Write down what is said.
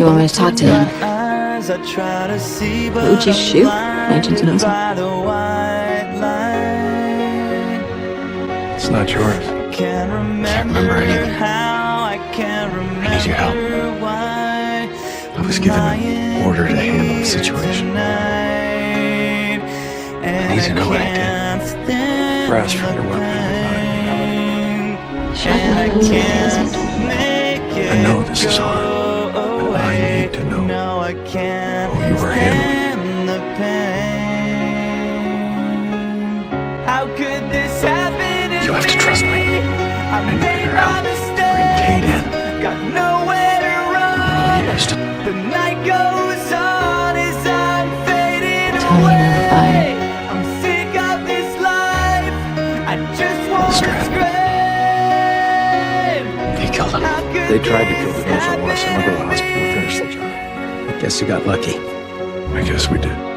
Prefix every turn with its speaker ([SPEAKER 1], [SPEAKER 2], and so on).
[SPEAKER 1] You want me to talk to him?
[SPEAKER 2] Who'd you shoot? Agent knows him.
[SPEAKER 3] It's not yours.
[SPEAKER 4] Can't remember anything.
[SPEAKER 3] I need your help. I was given an order to handle the situation. I need to know what I did. Brass for your weapon. I know this is hard, but I need to know who you were handling. You have to trust me. I need your help. Bring Kate in.
[SPEAKER 1] Tell me another fire.
[SPEAKER 3] He killed him.
[SPEAKER 4] They tried to kill the girls I want to send her to the hospital to finish the job. I guess you got lucky.
[SPEAKER 3] I guess we did.